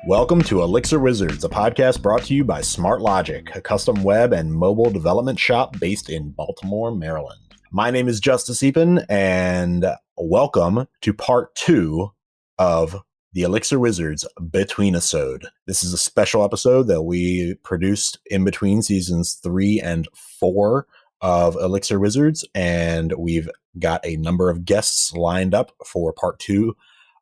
Welcome to Elixir Wizards, a podcast brought to you by Smart Logic, a custom web and mobile development shop based in Baltimore, Maryland. My name is Justice Epen, and welcome to part 2 of the Elixir Wizards Betweenisode. This is a special episode that we produced in between seasons 3 and 4 of Elixir Wizards, and we've got a number of guests lined up for part 2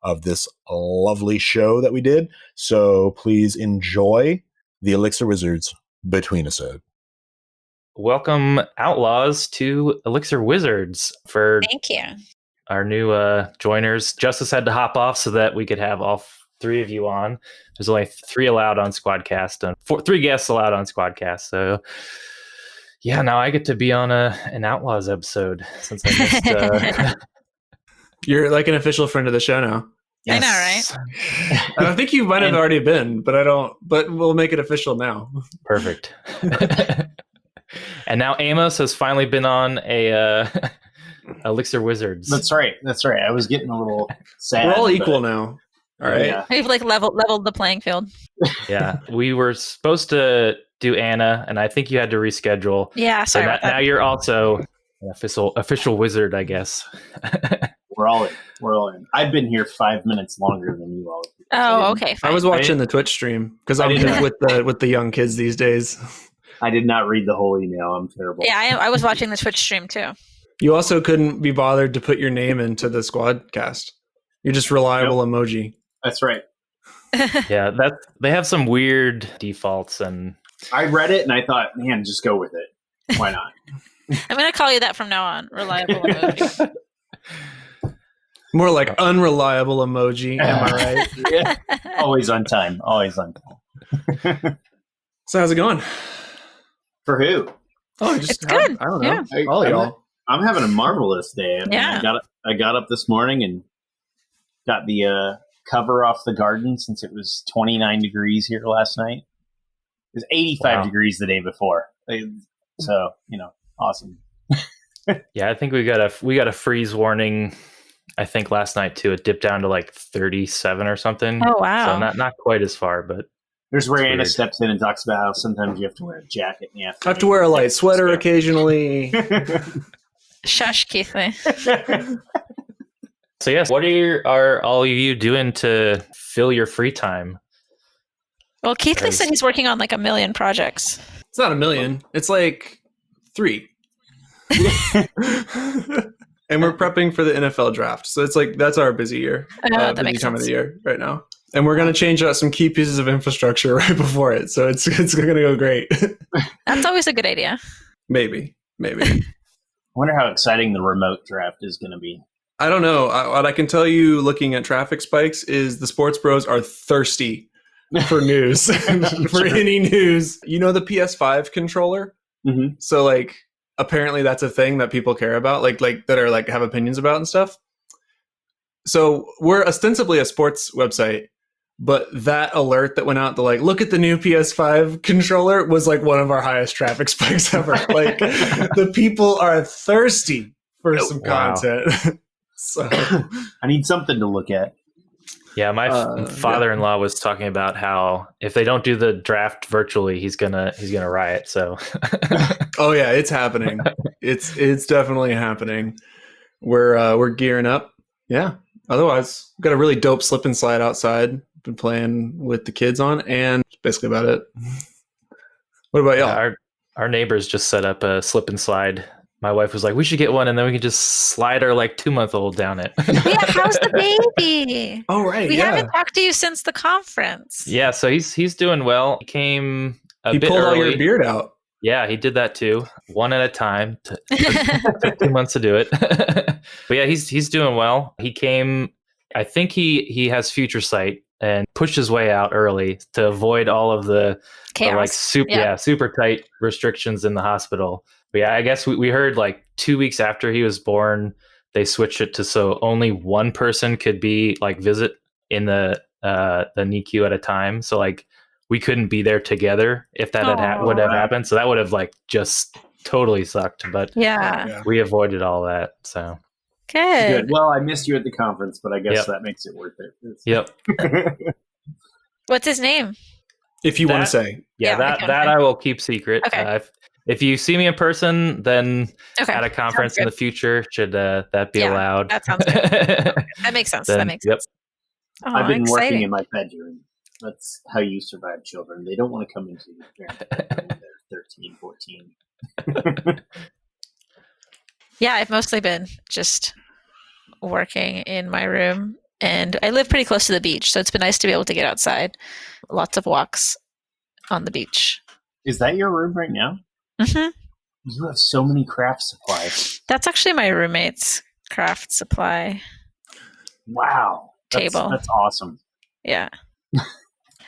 of this lovely show that we did. So please enjoy the Elixir Wizards Betweenisode. Welcome, Outlaws, to Elixir Wizards for Thank you. Our new joiners. Justice had to hop off so that we could have all 3 of you on. There's only 3 allowed on Squadcast and 3 guests allowed on Squadcast. So yeah, now I get to be on an Outlaws episode since I missed. You're like an official friend of the show now. Yes. I know, right? I think you might have already been, but we'll make it official now. Perfect. And now Amos has finally been on a Elixir Wizards. That's right. I was getting a little sad. We're all equal now. All right. Yeah. We've like leveled the playing field. Yeah, we were supposed to do Anna, and I think you had to reschedule. Yeah, sorry about that. Now you're also an official wizard, I guess. We're all in. I've been here 5 minutes longer than you all. Oh, okay. Fine. I was watching the Twitch stream because I'm with the young kids these days. I did not read the whole email. I'm terrible. Yeah, I was watching the Twitch stream too. You also couldn't be bothered to put your name into the Squadcast. You're just reliable emoji. That's right. Yeah, they have some weird defaults, and I read it and I thought, man, just go with it. Why not? I'm going to call you that from now on. Reliable emoji. More like unreliable emoji. Am I right? Yeah. Always on time. So how's it going? For who? Oh, It's good. I don't know. Yeah. All y'all. I'm having a marvelous day. Yeah. I got up this morning and got the cover off the garden since it was 29 degrees here last night. It was 85 degrees the day before. So, awesome. yeah, I think we got a freeze warning. I think last night too. It dipped down to like 37 or something. Oh wow! So not quite as far, but there's where Anna steps in and talks about how sometimes you have to wear a jacket. And I have to wear a light sweater occasionally. Shush, Keathley. So yes, what are all of you doing to fill your free time? Well, Keathley said he's working on like 1 million projects. It's not 1 million. It's like 3. And we're prepping for the NFL draft. So it's like, that's our busy year. That busy makes time sense. of the year right now. And we're going to change out some key pieces of infrastructure right before it. So it's going to go great. That's always a good idea. Maybe. I wonder how exciting the remote draft is going to be. I don't know. What I can tell you looking at traffic spikes is the sports bros are thirsty for news, for any news. You know the PS5 controller? Mm-hmm. So like, apparently that's a thing that people care about, like that are like have opinions about and stuff. So we're ostensibly a sports website, but that alert that went out to like, look at the new PS5 controller was like one of our highest traffic spikes ever. Like the people are thirsty for some content. So I need something to look at. Yeah, my father-in-law was talking about how if they don't do the draft virtually, he's gonna riot. So, oh yeah, it's happening. It's definitely happening. We're gearing up. Yeah. Otherwise, we've got a really dope slip and slide outside. Been playing with the kids on, and that's basically about it. What about y'all? Our neighbors just set up a slip and slide. My wife was like, we should get one, and then we can just slide our like 2-month-old down it. Yeah, how's the baby? Oh, right. We haven't talked to you since the conference. Yeah, so he's doing well. He came a bit pulled early. all your beard out. Yeah, he did that too. One at a time. Took 2 months to do it. But yeah, he's doing well. He came, I think he has future sight and pushed his way out early to avoid all of the like super tight restrictions in the hospital. But yeah, I guess we heard like 2 weeks after he was born, they switched it to so only one person could be like visit in the NICU at a time. So like we couldn't be there together if that would have happened. So that would have like just totally sucked. But we avoided all that. So good. Well, I missed you at the conference, but I guess that makes it worth it. Yep. What's his name? If you want to say. Yeah, that I will keep secret. Okay. If you see me in person, then Okay. at a conference in the future, should that be allowed? That sounds good. That makes sense. Then, that makes sense. Oh, I've been exciting. working in my bedroom. That's how you survive children. They don't want to come into your parents' bedroom when they're 13, 14. Yeah, I've mostly been just working in my room, and I live pretty close to the beach, so it's been nice to be able to get outside. Lots of walks on the beach. Is that your room right now? Mm-hmm. You have so many craft supplies. That's actually my roommate's craft supply Wow. table. That's awesome. Yeah.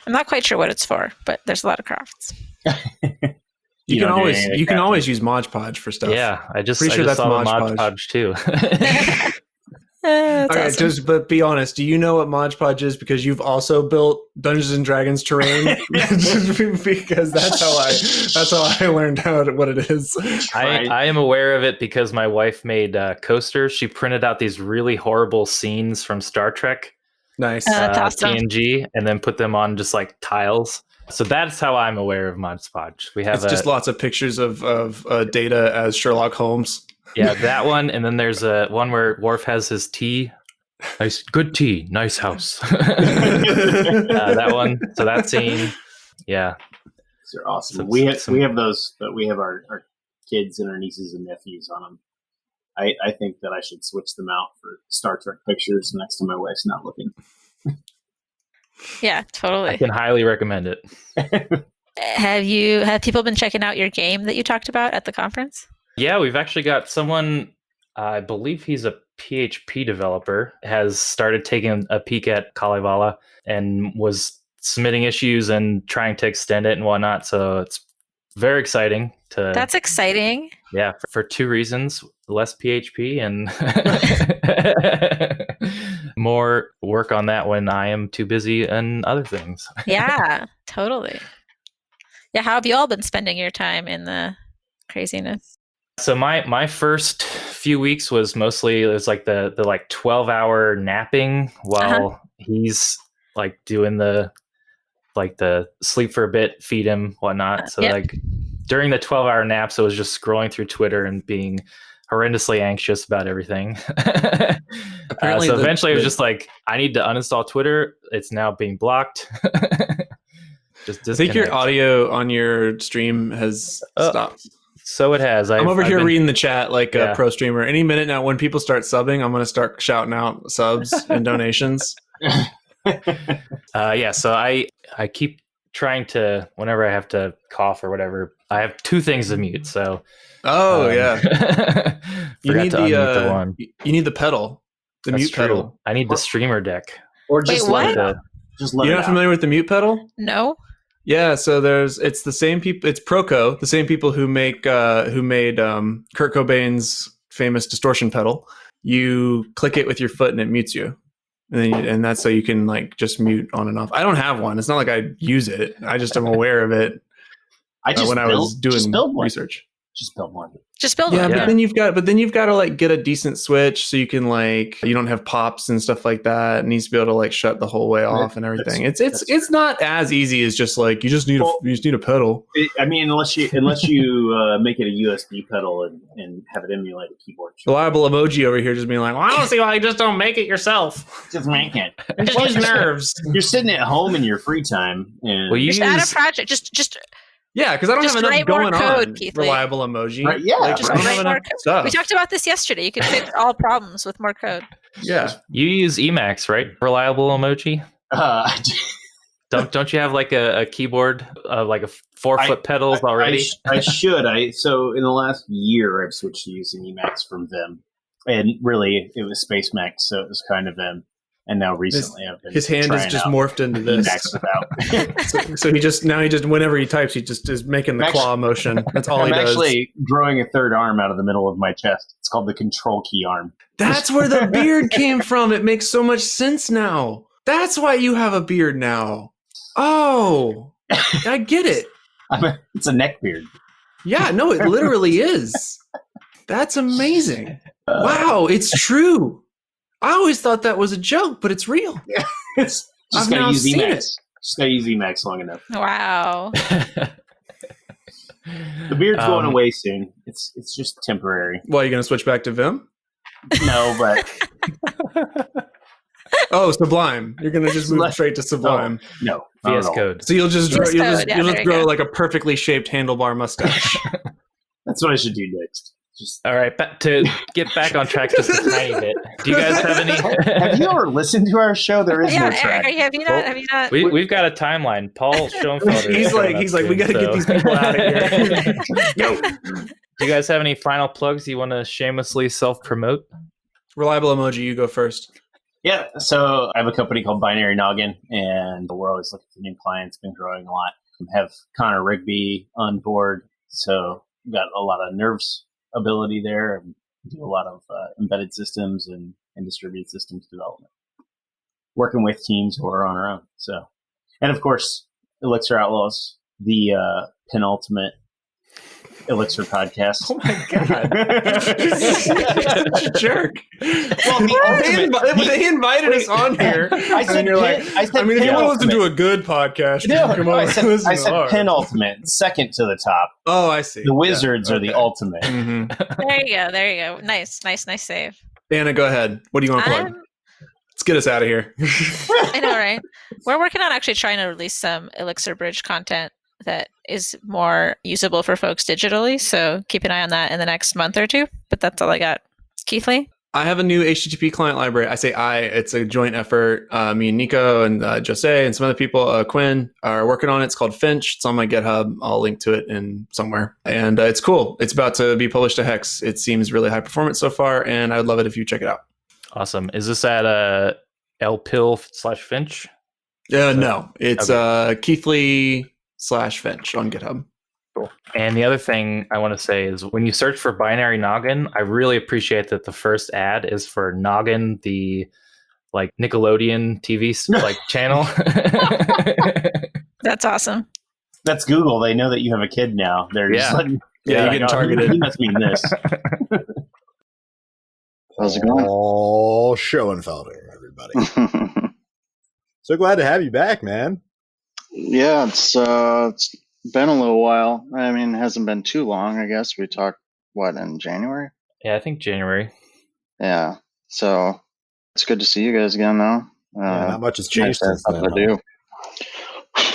I'm not quite sure what it's for, but there's a lot of crafts. You can always use Mod Podge for stuff. Yeah, I just Pretty sure that's saw the Mod Mod Podge too. That's Okay, awesome. but be honest. Do you know what Mod Podge is? Because you've also built Dungeons and Dragons terrain. Because that's how I learned what it is. I am aware of it because my wife made coasters. She printed out these really horrible scenes from Star Trek, Nice. That's awesome. TNG, and then put them on just like tiles. So that's how I'm aware of Mod Podge. We have It's just lots of pictures of Data as Sherlock Holmes. Yeah, that one, and then there's a one where Worf has his tea. Nice, good tea, nice house. That one. So that scene, yeah, They're awesome. So- we have those, but we have our kids and our nieces and nephews on them. I think that I should switch them out for Star Trek pictures next to my wife's not looking. Yeah, I totally. can highly recommend it. Have people been checking out your game that you talked about at the conference? Yeah, we've actually got someone, I believe he's a PHP developer, has started taking a peek at Kalevala and was submitting issues and trying to extend it and whatnot. So it's very exciting to. That's exciting. Yeah, for two reasons: less PHP and more work on that when I am too busy and other things. Yeah, totally. Yeah, how have you all been spending your time in the craziness? So my first few weeks was mostly, it was like the like 12-hour napping while he's like doing the sleep for a bit, feed him, whatnot. So like during the 12-hour naps, I was just scrolling through Twitter and being horrendously anxious about everything. Apparently so eventually it was just like, I need to uninstall Twitter. It's now being blocked. Just I think your disconnect. audio on your stream has stopped. So it has. I'm over here reading the chat like Yeah. a pro streamer. Any minute now, when people start subbing, I'm going to start shouting out subs and donations. Yeah, so I keep trying to, whenever I have to cough or whatever, I have two things to mute. So Yeah, you forgot need to unmute the one. you need the pedal, the That's mute true. pedal. I need the streamer deck. Or just Wait, let what? it out. Just let You're it not out. familiar with the mute pedal? No? Yeah, so it's the same people. It's Proco, the same people who made Kurt Cobain's famous distortion pedal. You click it with your foot and it mutes you, and that's so you can like just mute on and off. I don't have one. It's not like I use it. I just am aware of it I just when I was doing build one. research. Just build one. Just build Yeah, one. but then you've got to like get a decent switch so you can like you don't have pops and stuff like that. It needs to be able to like shut the whole way off and everything. It's not as easy as just like you just need a pedal. I mean, unless you make it a USB pedal and have it emulate a keyboard. Reliable emoji over here just being like, well, I don't see why you just don't make it yourself. Just make it. Just use nerves. You're sitting at home in your free time, and Well, you Just add a use project. Just Yeah, because I don't Just have enough write more going code, on. Keathley. Reliable emoji. Right, yeah, Like, just I don't write have more enough code. stuff. We talked about this yesterday. You can fix all problems with more code. Yeah. you use Emacs, right? Reliable emoji. Don't you have like a keyboard, like a 4-foot pedals already? I should. So in the last year, I've switched to using Emacs from Vim, and really it was SpaceMax, so it was kind of Vim. And now recently, I've been His hand is trying just out morphed into this. Emacs without. So he just whenever he types, he just is making the claw motion. That's all he I'm does. actually growing a third arm out of the middle of my chest. It's called the control key arm. That's where the beard came from. It makes so much sense now. That's why you have a beard now. Oh, I get it. It's a neck beard. Yeah, no, it literally is. That's amazing. Wow, it's true. I always thought that was a joke, but it's real. Just I've gotta now use seen Emacs. it. Just gotta use Emacs long enough. Wow. The beard's going away soon. It's just temporary. Well, are you going to switch back to Vim? No, but Oh, Sublime. You're going to just move straight to Sublime. No. VS Code. So you'll just grow, VS Code, grow like a perfectly shaped handlebar mustache. That's what I should do next. Just All right, to get back on track just a tiny bit. Do you guys have any? Have you ever listened to our show? There is no track. Have you not? We've got a timeline. Paul Schoenfelder. He's like, we got to get these people out of here. Yo. Do you guys have any final plugs you want to shamelessly self-promote? Reliable Emoji, you go first. Yeah, so I have a company called Binary Noggin, and we're always looking for new clients. Been growing a lot. Have Connor Rigby on board, so we've got a lot of nerves ability there, and do a lot of embedded systems and distributed systems development, working with teams who are on our own. So, and of course, Elixir Outlaws, the penultimate Elixir podcast. Oh my god, such a jerk! Well, they invited us on here. I said, if you want to listen to a good podcast, come on. I said penultimate, second to the top. Oh, I see. The Wizards are the ultimate. Mm-hmm. There you go. Nice save. Anna, go ahead. What do you want to plug? Let's get us out of here. I know, right? We're working on actually trying to release some Elixir Bridge content that is more usable for folks digitally. So keep an eye on that in the next month or two. But that's all I got. Keathley? I have a new HTTP client library. I say it's a joint effort. Me and Nico and Jose and some other people, Quinn, are working on it. It's called Finch. It's on my GitHub. I'll link to it in somewhere. And it's cool. It's about to be published to Hex. It seems really high performance so far, and I would love it if you check it out. Awesome. Is this at lpil/Finch? No, it's Keathley /Finch on GitHub. Cool. And the other thing I want to say is when you search for Binary Noggin, I really appreciate that the first ad is for Noggin, the like Nickelodeon TV channel. That's awesome. That's Google. They know that you have a kid now. They're just like, you're getting targeted. He must mean this. How's it going? Paul Schoenfelder, everybody. So glad to have you back, man. Yeah, it's been a little while. I mean, it hasn't been too long, I guess. We talked, in January? Yeah, I think January. Yeah, so it's good to see you guys again, though. Not much has changed since then. I do.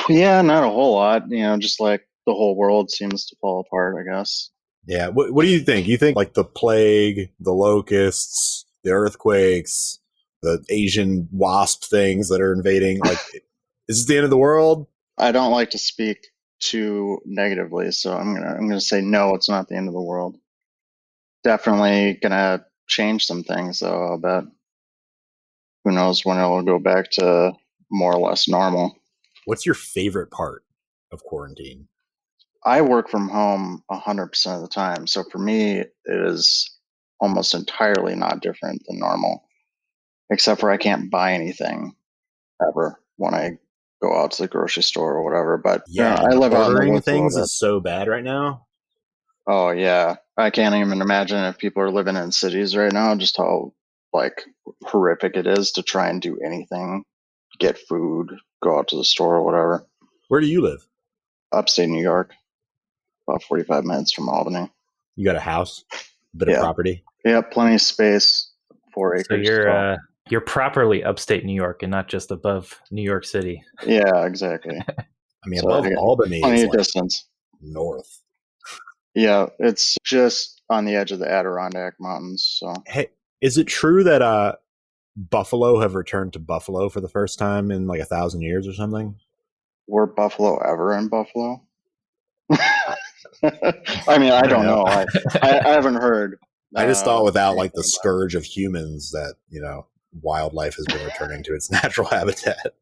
Yeah, not a whole lot. Just like the whole world seems to fall apart, I guess. Yeah, what do you think? You think like the plague, the locusts, the earthquakes, the Asian wasp things that are invading, like, is this the end of the world? I don't like to speak too negatively, so I'm gonna say no, it's not the end of the world. Definitely gonna change some things, though, I'll bet. Who knows when it will go back to more or less normal. What's your favorite part of quarantine? I work from home 100% of the time, so for me, it is almost entirely not different than normal, except for I can't buy anything ever when I go out to the grocery store or whatever. But yeah, I live out in the woods things is so bad right now. Oh yeah, I can't even imagine if people are living in cities right now, just how horrific it is to try and do anything, get food, go out to the store or whatever. Where do you live? Upstate New York, about 45 minutes from Albany. You got a house, a bit of property. Yeah, plenty of space, 4 acres. So you're properly upstate New York and not just above New York City. Yeah, exactly. I mean, above Albany plenty is of distance. North. Yeah, it's just on the edge of the Adirondack Mountains. So, hey, is it true that buffalo have returned to Buffalo for the first time in like 1,000 years or something? Were buffalo ever in Buffalo? I mean, I don't know. I haven't heard. I just thought without like the scourge of humans that, wildlife has been returning to its natural habitat.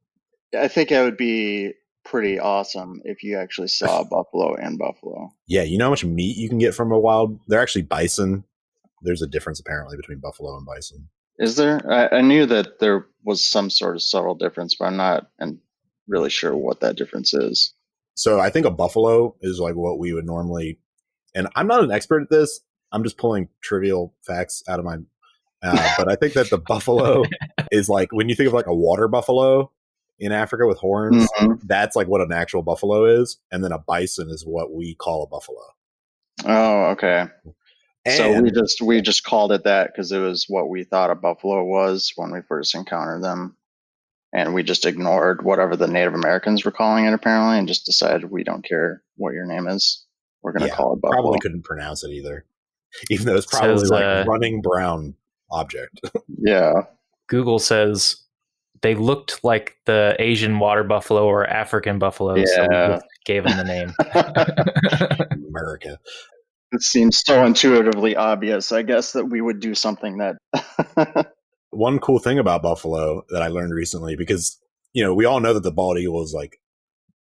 I think it would be pretty awesome if you actually saw buffalo in Buffalo. Yeah, you know how much meat you can get from a wild... They're actually bison. There's a difference apparently between buffalo and bison. Is there? I knew that there was some sort of subtle difference, but I'm not really sure what that difference is. So I think a buffalo is like what we would normally... And I'm not an expert at this. I'm just pulling trivial facts out of my... but I think that the buffalo is like... When you think of like a water buffalo, in Africa with horns. Mhm. That's like what an actual buffalo is. And then a bison is what we call a buffalo. Oh, okay. So And we just called it that because it was what we thought a buffalo was when we first encountered them, and we just ignored whatever the Native Americans were calling it apparently, and just decided we don't care what your name is. We're gonna call it buffalo. probably couldn't pronounce it either, even though it's probably Says, like running brown object. Yeah. Google says they looked like the Asian water buffalo or African buffalo, so we Yeah. just gave them the name. America. It seems so intuitively obvious, I guess, that we would do something that. One cool thing about buffalo that I learned recently, because we all know that the bald eagle is like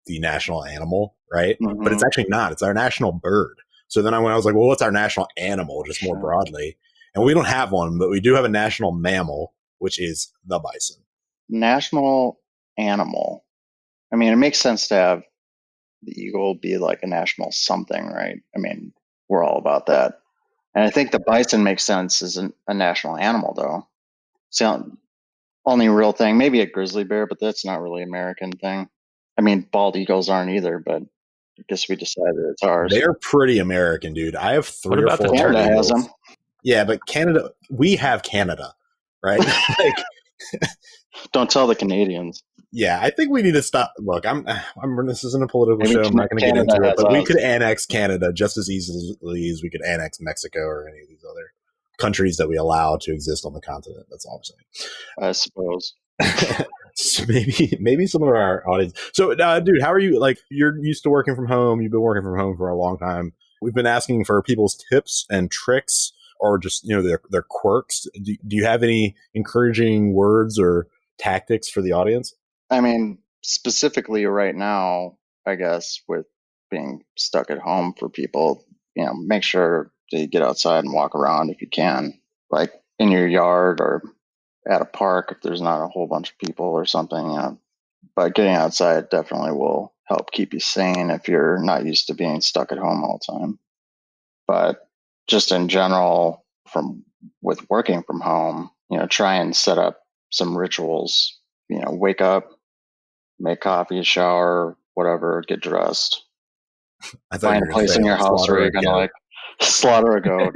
the national animal, right? Mhm. But it's actually not. It's our national bird. So then I was like, well, what's our national animal, just more broadly? And we don't have one, but we do have a national mammal, which is the bison. National animal. I mean, it makes sense to have the eagle be like a national something, right? I mean, we're all about that. And I think the bison makes sense as a national animal, though. So only real thing, maybe a grizzly bear, but that's not really an American thing. I mean, bald eagles aren't either, but I guess we decided it's ours. They're pretty American, dude. I have 3 What or about the 4 Canada bald has eagles. them. Yeah, but Canada, we have Canada, right? Like, Don't tell the Canadians. yeah, I think we need to stop. Look, this isn't a political Maybe show. I'm not going to get Canada into it, has but we us. could annex Canada just as easily as we could annex Mexico or any of these other countries that we allow to exist on the continent. That's all I'm saying. I suppose. So maybe some of our audience. So, dude, how are you? Like, you're used to working from home. You've been working from home for a long time. We've been asking for people's tips and tricks, or just their quirks. Do you have any encouraging words or tactics for the audience? I mean, specifically right now, I guess with being stuck at home for people, make sure to get outside and walk around if you can, like in your yard or at a park if there's not a whole bunch of people or something. But getting outside definitely will help keep you sane if you're not used to being stuck at home all the time. But just in general, with working from home, try and set up some rituals. Wake up, make coffee, shower, whatever, get dressed. Find a place in your house where you're gonna like slaughter a goat,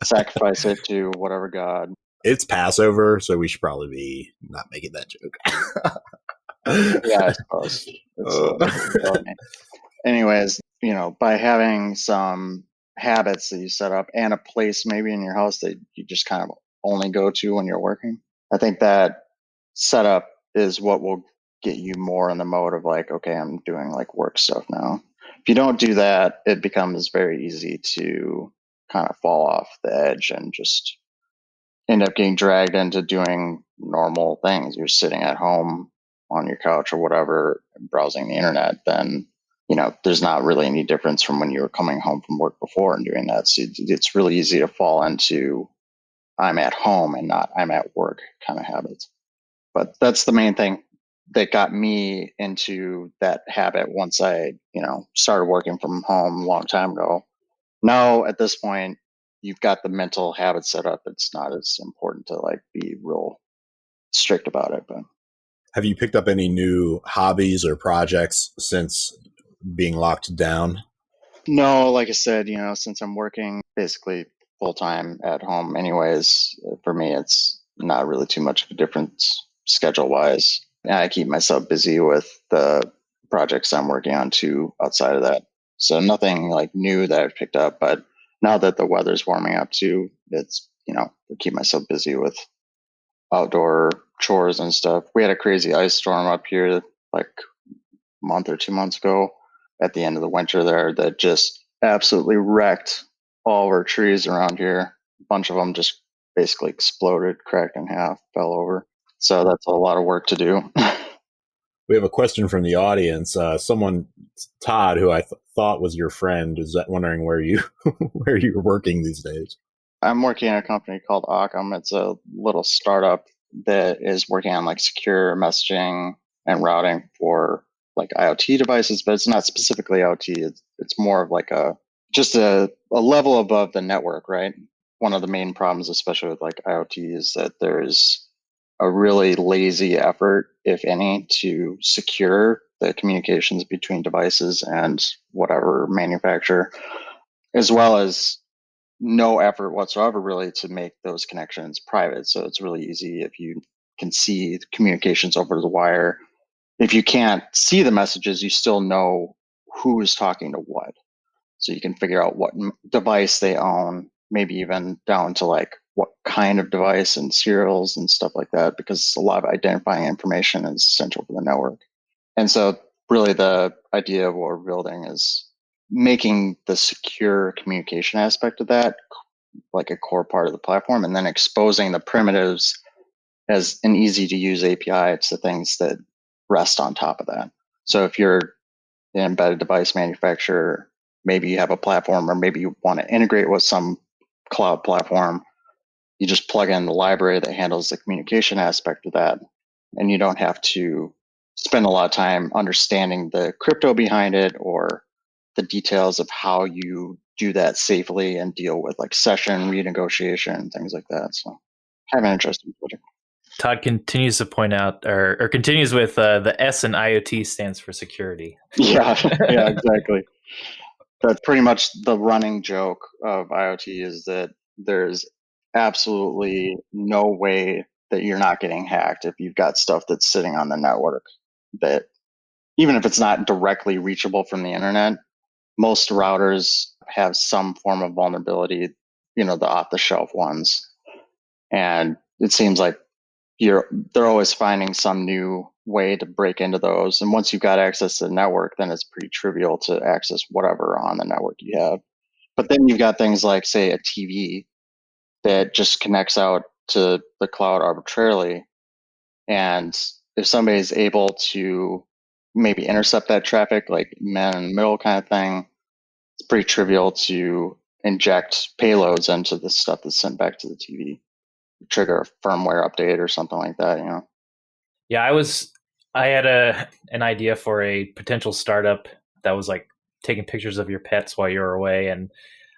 sacrifice it to whatever god. It's Passover, so we should probably be not making that joke. Yeah, I suppose. Anyways, by having some habits that you set up and a place maybe in your house that you just kind of only go to when you're working, I think that setup is what will get you more in the mode of like, okay, I'm doing like work stuff now. If you don't do that, it becomes very easy to kind of fall off the edge and just end up getting dragged into doing normal things. You're sitting at home on your couch or whatever, browsing the internet, then there's not really any difference from when you were coming home from work before and doing that. So it's really easy to fall into I'm at home and not I'm at work kind of habits. But that's the main thing that got me into that habit once I, started working from home a long time ago. Now at this point, you've got the mental habit set up. It's not as important to like be real strict about it. But have you picked up any new hobbies or projects since being locked down? No, like I said, since I'm working basically full time at home anyways, for me, it's not really too much of a difference schedule wise. I keep myself busy with the projects I'm working on too outside of that. So nothing like new that I've picked up, but now that the weather's warming up too, it's, I keep myself busy with outdoor chores and stuff. We had a crazy ice storm up here like a month or 2 months ago at the end of the winter there that just absolutely wrecked all of our trees around here. A bunch of them just basically exploded, cracked in half, fell over. So that's a lot of work to do. We have a question from the audience. Someone, Todd, who I thought was your friend, is wondering where you're working these days. I'm working at a company called Occam. It's a little startup that is working on like secure messaging and routing for like IoT devices, but it's not specifically IoT. It's more of like just a level above the network, right? One of the main problems, especially with like IoT, is that there's a really lazy effort, if any, to secure the communications between devices and whatever manufacturer, as well as no effort whatsoever really to make those connections private. So it's really easy if you can see communications over the wire. If you can't see the messages, you still know who is talking to what. So you can figure out what device they own, maybe even down to like what kind of device and serials and stuff like that, because a lot of identifying information is essential for the network. And so really the idea of what we're building is making the secure communication aspect of that like a core part of the platform, and then exposing the primitives as an easy to use API to things that rest on top of that. So if you're an embedded device manufacturer, maybe you have a platform, or maybe you want to integrate with some cloud platform, you just plug in the library that handles the communication aspect of that, and you don't have to spend a lot of time understanding the crypto behind it or the details of how you do that safely and deal with like session renegotiation and things like that. So kind of an interesting project. Todd continues to point out, or continues with the S in IoT stands for security. Yeah, exactly. That's pretty much the running joke of IoT, is that there's absolutely no way that you're not getting hacked if you've got stuff that's sitting on the network that, even if it's not directly reachable from the internet, most routers have some form of vulnerability, the off-the-shelf ones. And it seems like they're always finding some new way to break into those. And once you've got access to the network, then it's pretty trivial to access whatever on the network you have. But then you've got things like, say, a TV that just connects out to the cloud arbitrarily. And if somebody's able to maybe intercept that traffic, like man in the middle kind of thing, it's pretty trivial to inject payloads into the stuff that's sent back to the TV, trigger a firmware update or something like that, Yeah, I had an idea for a potential startup that was like taking pictures of your pets while you were away, and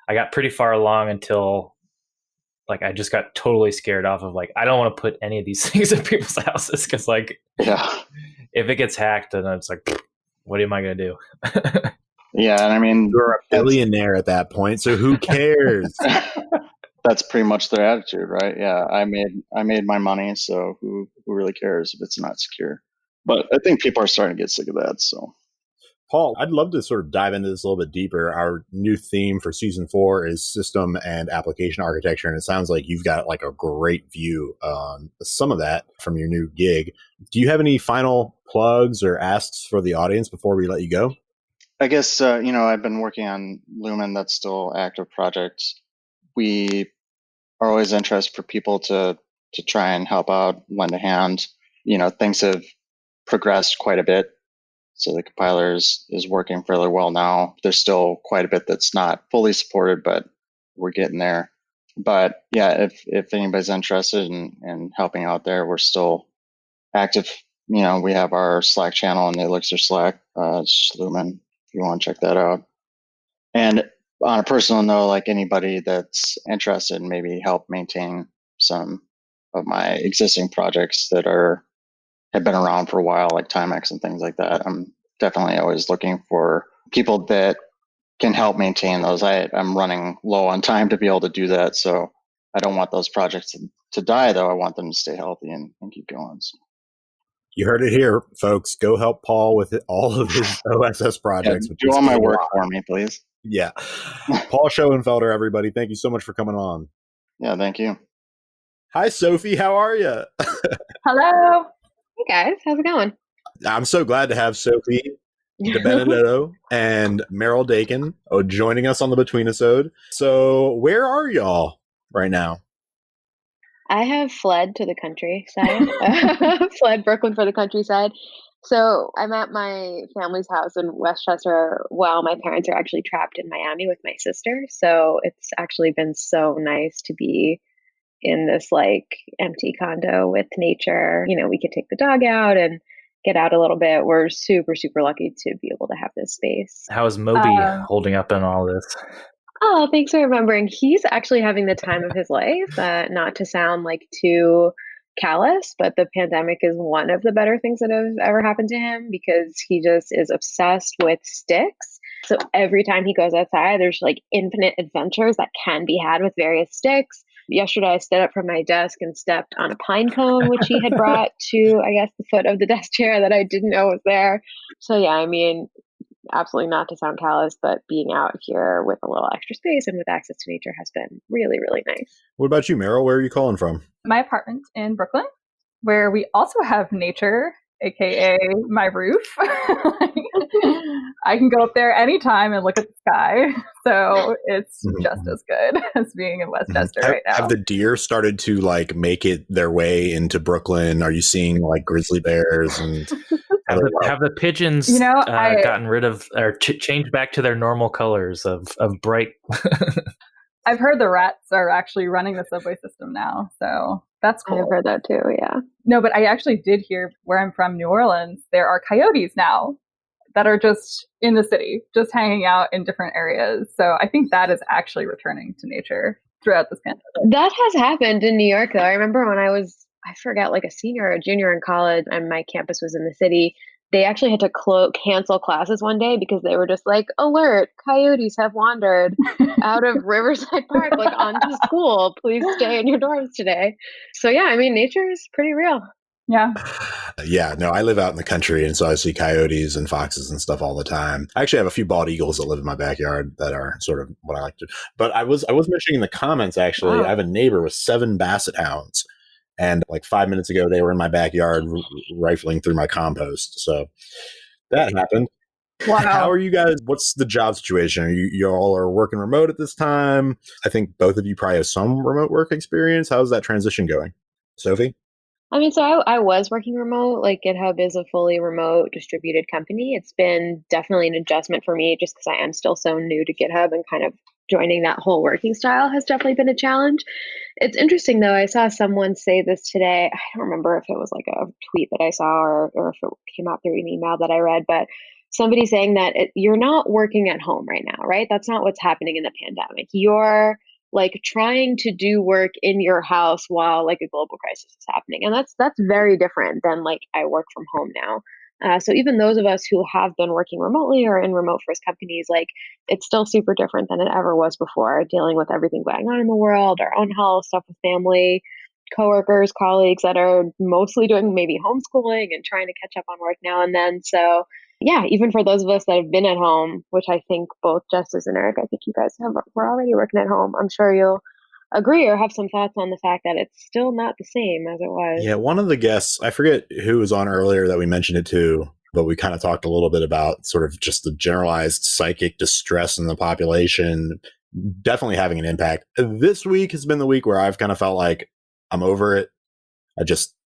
I got pretty far along until like I just got totally scared off of like I don't want to put any of these things in people's houses because like if it gets hacked, then it's like what am I going to do? Yeah, and I mean you're a billionaire at that point, so who cares? That's pretty much their attitude, right? Yeah, I made my money, so who really cares if it's not secure? But I think people are starting to get sick of that. So, Paul, I'd love to sort of dive into this a little bit deeper. Our new theme for season 4 is system and application architecture, and it sounds like you've got like a great view on some of that from your new gig. Do you have any final plugs or asks for the audience before we let you go? I guess I've been working on Lumen. That's still active project. We are always interested for people to try and help out, lend a hand. Things have progressed quite a bit. So the compiler is working fairly well now. There's still quite a bit that's not fully supported, but we're getting there. But yeah, if anybody's interested in helping out there, we're still active. We have our Slack channel in the Elixir Slack. It's just Lumen, if you want to check that out. And on a personal note, like anybody that's interested in maybe help maintain some of my existing projects that have been around for a while, like Timex and things like that, I'm definitely always looking for people that can help maintain those. I'm running low on time to be able to do that. So I don't want those projects to die, though. I want them to stay healthy and keep going. So. You heard it here, folks. Go help Paul with all of his OSS projects. Yeah, do all my work for me, please. Yeah. Paul Schoenfelder, everybody. Thank you so much for coming on. Yeah, thank you. Hi, Sophie. How are you? Hello. Hey, guys. How's it going? I'm so glad to have Sophie DeBenedetto and Meryl Dakin joining us on the Betweenisode. So where are y'all right now? I have fled to the countryside, fled Brooklyn for the countryside. So I'm at my family's house in Westchester while my parents are actually trapped in Miami with my sister. So it's actually been so nice to be in this like empty condo with nature. We could take the dog out and get out a little bit. We're super, super lucky to be able to have this space. How is Moby holding up in all this? Oh, thanks for remembering. He's actually having the time of his life, not to sound like too callous, but the pandemic is one of the better things that have ever happened to him because he just is obsessed with sticks. So every time he goes outside, there's like infinite adventures that can be had with various sticks. Yesterday, I stood up from my desk and stepped on a pine cone, which he had brought to, I guess, the foot of the desk chair that I didn't know was there. So yeah, I mean, absolutely not to sound callous, but being out here with a little extra space and with access to nature has been really, really nice. What about you, Meryl? Where are you calling from? My apartment in Brooklyn, where we also have nature, aka my roof. I can go up there anytime and look at the sky. So it's just as good as being in Westchester right now. Have the deer started to like make it their way into Brooklyn? Are you seeing like grizzly bears and have the pigeons gotten rid of or changed back to their normal colors of bright? I've heard the rats are actually running the subway system now, so that's cool. I've heard that too, yeah. No, but I actually did hear where I'm from, New Orleans, there are coyotes now that are just in the city, just hanging out in different areas. So I think that is actually returning to nature throughout this pandemic. That has happened in New York, though. I remember when I was, I forget, like a senior or a junior in college and my campus was in the city, they actually had to cancel classes one day because they were just like, alert, coyotes have wandered out of Riverside Park, like onto school. Please stay in your dorms today. So yeah, I mean, nature is pretty real. Yeah. Yeah, no, I live out in the country, and so I see coyotes and foxes and stuff all the time. I actually have a few bald eagles that live in my backyard that are sort of what I like to. But I was mentioning in the comments, actually, I have a neighbor with 7 basset hounds. And like 5 minutes ago, they were in my backyard rifling through my compost. So that happened. Wow. How are you guys? What's the job situation? Are you all are working remote at this time? I think both of you probably have some remote work experience. How's that transition going? Sophie? I mean, so I was working remote. Like GitHub is a fully remote distributed company. It's been definitely an adjustment for me just because I am still so new to GitHub and kind of joining that whole working style has definitely been a challenge. It's interesting though. I saw someone say this today. I don't remember if it was like a tweet that I saw or if it came out through an email that I read, but somebody saying that you're not working at home right now, right? That's not what's happening in the pandemic. You're like trying to do work in your house while like a global crisis is happening. And that's very different than like I work from home now. So even those of us who have been working remotely or in remote first companies, like it's still super different than it ever was before, dealing with everything going on in the world, our own health, stuff with family, coworkers, colleagues that are mostly doing maybe homeschooling and trying to catch up on work now and then. So yeah, even for those of us that have been at home, which I think both Justice and Eric, I think you guys were already working at home. I'm sure you'll agree or have some thoughts on the fact that it's still not the same as it was. Yeah, one of the guests, I forget who was on earlier that we mentioned it to, but we kind of talked a little bit about sort of just the generalized psychic distress in the population definitely having an impact. This week has been the week where I've kind of felt like I'm over it.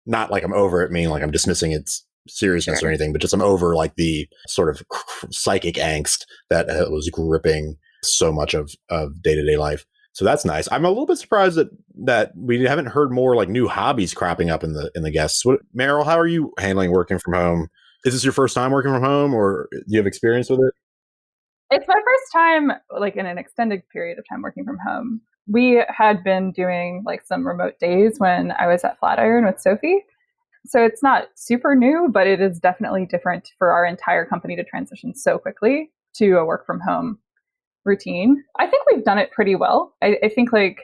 Not like I'm over it, meaning like I'm dismissing its seriousness or anything, but just I'm over like the sort of psychic angst that was gripping so much of day-to-day life. So that's nice. I'm a little bit surprised that we haven't heard more like new hobbies cropping up in the guests. Meryl, how are you handling working from home? Is this your first time working from home, or do you have experience with it? It's my first time, like in an extended period of time working from home. We had been doing like some remote days when I was at Flatiron with Sophie. So it's not super new, but it is definitely different for our entire company to transition so quickly to a work from home routine. I think we've done it pretty well. I think like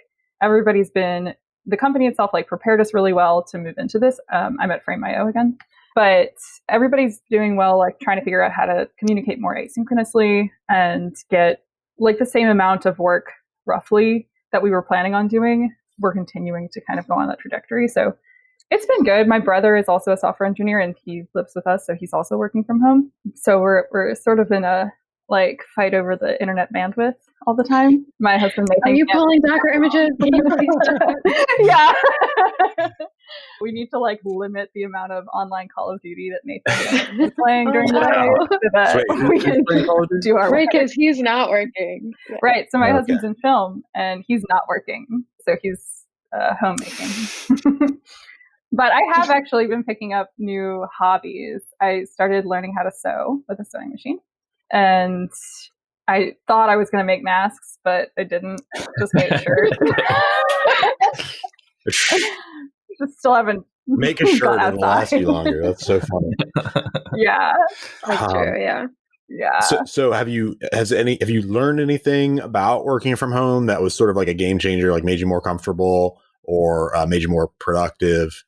the company itself like prepared us really well to move into this. I'm at Frame.io again, but everybody's doing well, like trying to figure out how to communicate more asynchronously and get like the same amount of work roughly that we were planning on doing. We're continuing to kind of go on that trajectory. So it's been good. My brother is also a software engineer and he lives with us. So he's also working from home. So we're sort of in a like fight over the internet bandwidth all the time. My husband may think, are you pulling Docker images? Yeah. We need to like limit the amount of online Call of Duty that Nathan is playing during the day so that we can do our work. Because he's not working. Right. So my husband's in film and he's not working. So he's homemaking. But I have actually been picking up new hobbies. I started learning how to sew with a sewing machine. And I thought I was going to make masks, but I didn't. Just made a shirt. Just still haven't. Make a shirt, it'll last you longer. That's so funny. Yeah, That's true. Yeah. yeah. So have you learned anything about working from home that was sort of like a game changer, like made you more comfortable or made you more productive?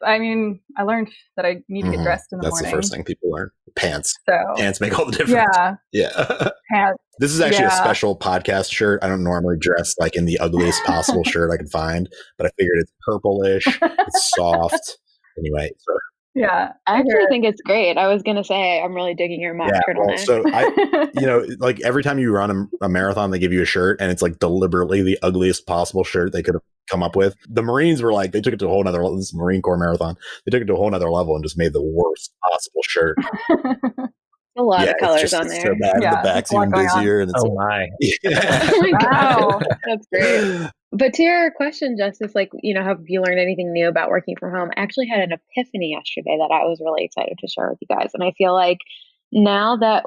I mean, I learned that I need to get dressed in the morning. That's the first thing people learn. Pants. So pants make all the difference. Yeah. Yeah. Pants. This is actually a special podcast shirt. I don't normally dress like in the ugliest possible shirt I can find, but I figured it's purplish. It's soft. Anyway. So. Yeah. I actually think it's great. I was going to say, I'm really digging your mock turtleneck. Well, so like every time you run a marathon, they give you a shirt and it's like deliberately the ugliest possible shirt they could have come up with. The Marines were like, they took it to a whole nother level. This is Marine Corps marathon. They took it to a whole nother level and just made the worst possible shirt. A lot of colors on there. So bad. The back's even busier. And it's my. Yeah. Oh my God. That's great. But to your question, Justice, like, have you learned anything new about working from home? I actually had an epiphany yesterday that I was really excited to share with you guys. And I feel like now that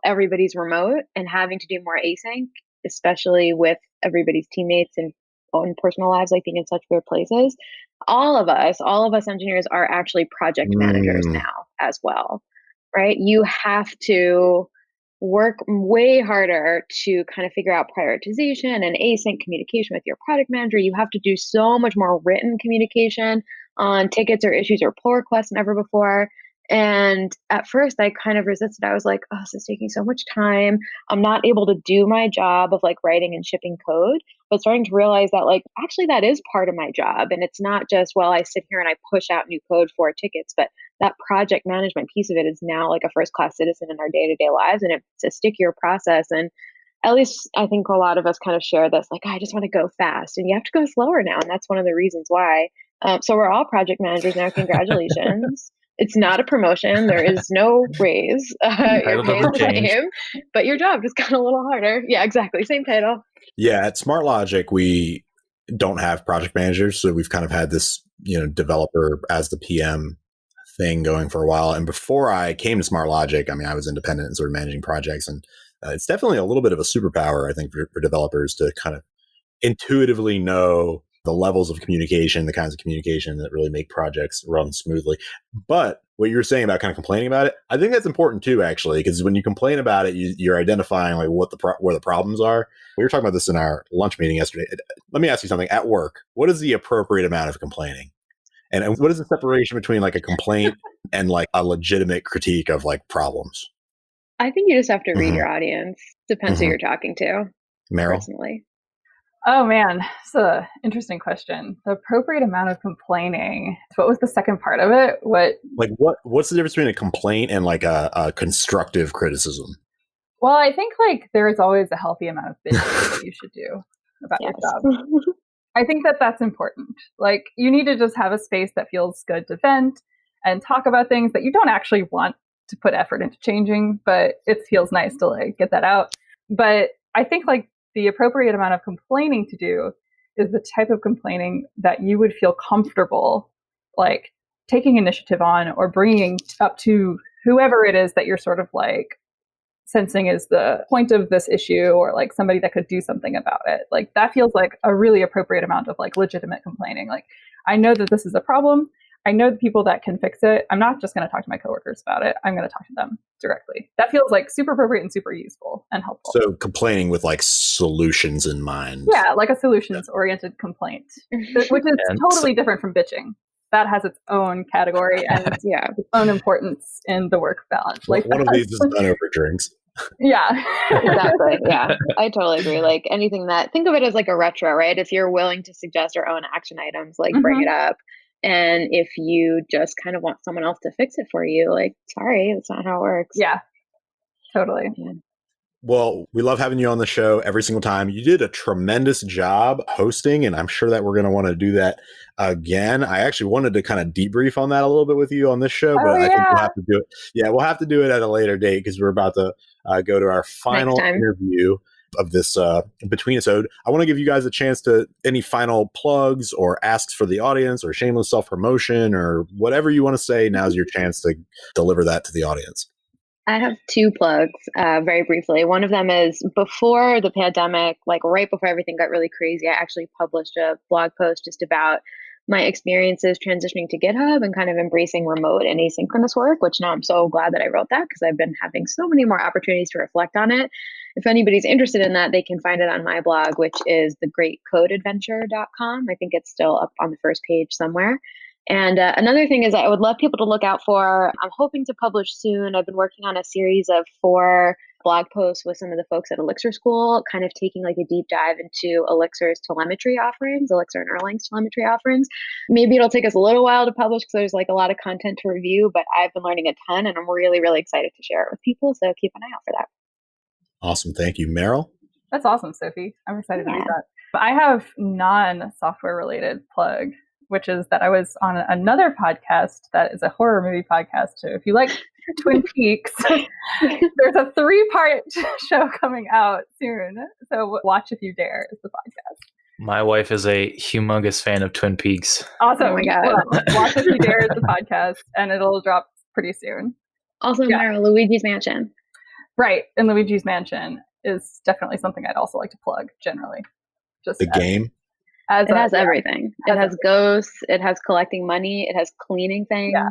everybody's remote and having to do more async, especially with everybody's teammates and own personal lives, like being in such weird places, all of us engineers are actually project managers now as well, right? You have to work way harder to kind of figure out prioritization and async communication with your product manager. You have to do so much more written communication on tickets or issues or pull requests than ever before. And at first I kind of resisted. I was like, oh, this is taking so much time. I'm not able to do my job of like writing and shipping code, but starting to realize that like, actually that is part of my job. And it's not just, well, I sit here and I push out new code for tickets, but that project management piece of it is now like a first-class citizen in our day-to-day lives. And it's a stickier process. And at least I think a lot of us kind of share this, like, I just want to go fast and you have to go slower now. And that's one of the reasons why. So we're all project managers now. Congratulations. It's not a promotion. There is no raise. Your pay is the same, but your job just got a little harder. Yeah, exactly. Same title. Yeah. At Smart Logic, we don't have project managers. So we've kind of had this, developer as the PM thing going for a while. And before I came to Smart Logic, I mean, I was independent and sort of managing projects. And it's definitely a little bit of a superpower, I think, for developers to kind of intuitively know the levels of communication, the kinds of communication that really make projects run smoothly. But what you're saying about kind of complaining about it, I think that's important too, actually, because when you complain about it, you're identifying like where the problems are. We were talking about this in our lunch meeting yesterday. Let me ask you something. At work, what is the appropriate amount of complaining? And what is the separation between like a complaint and like a legitimate critique of like problems? I think you just have to read your audience. Depends who you're talking to. Meryl? Personally. Oh man, it's an interesting question. The appropriate amount of complaining. What was the second part of it? What's the difference between a complaint and like a constructive criticism? Well, I think like there is always a healthy amount of bitching that you should do about your job. I think that that's important. Like you need to just have a space that feels good to vent and talk about things that you don't actually want to put effort into changing, but it feels nice to like get that out. But I think like the appropriate amount of complaining to do is the type of complaining that you would feel comfortable like taking initiative on or bringing up to whoever it is that you're sort of like sensing is the point of this issue or like somebody that could do something about it. Like that feels like a really appropriate amount of like legitimate complaining. Like I know that this is a problem. I know the people that can fix it. I'm not just going to talk to my coworkers about it. I'm going to talk to them directly. That feels like super appropriate and super useful and helpful. So complaining with like solutions in mind. Yeah, like a solutions-oriented complaint, which is totally different from bitching. That has its own category and its own importance in the work balance. Like one of these is done over drinks. Yeah, exactly. Yeah, I totally agree. Like anything think of it as like a retro, right? If you're willing to suggest your own action items, like bring it up. And if you just kind of want someone else to fix it for you, like, sorry, that's not how it works. Yeah, totally. Yeah. Well, we love having you on the show every single time. You did a tremendous job hosting, and I'm sure that we're going to want to do that again. I actually wanted to kind of debrief on that a little bit with you on this show, but I think we'll have to do it. Yeah, we'll have to do it at a later date because we're about to go to our final interview of this Betweenisode. I want to give you guys a chance to any final plugs or asks for the audience or shameless self-promotion or whatever you want to say. Now's your chance to deliver that to the audience. I have two plugs very briefly. One of them is before the pandemic, like right before everything got really crazy, I actually published a blog post just about my experiences transitioning to GitHub and kind of embracing remote and asynchronous work, which now I'm so glad that I wrote that because I've been having so many more opportunities to reflect on it. If anybody's interested in that, they can find it on my blog, which is thegreatcodeadventure.com. I think it's still up on the first page somewhere. And another thing is I would love people to look out for, I'm hoping to publish soon. I've been working on a series of 4 blog posts with some of the folks at Elixir School, kind of taking like a deep dive into Elixir's telemetry offerings, Elixir and Erlang's telemetry offerings. Maybe it'll take us a little while to publish because there's like a lot of content to review, but I've been learning a ton and I'm really, really excited to share it with people. So keep an eye out for that. Awesome. Thank you. Meryl? That's awesome, Sophie. I'm excited to read that. But I have non-software related plug, which is that I was on another podcast that is a horror movie podcast. So if you like Twin Peaks, there's a 3-part show coming out soon. So watch if you dare is the podcast. My wife is a humongous fan of Twin Peaks. Awesome. Oh my God. Well, watch if you dare is the podcast, and it'll drop pretty soon. Also, Meryl, Luigi's Mansion. Right. And Luigi's Mansion is definitely something I'd also like to plug generally. Just The game? It has everything. It has ghosts. It has collecting money. It has cleaning things. Yeah.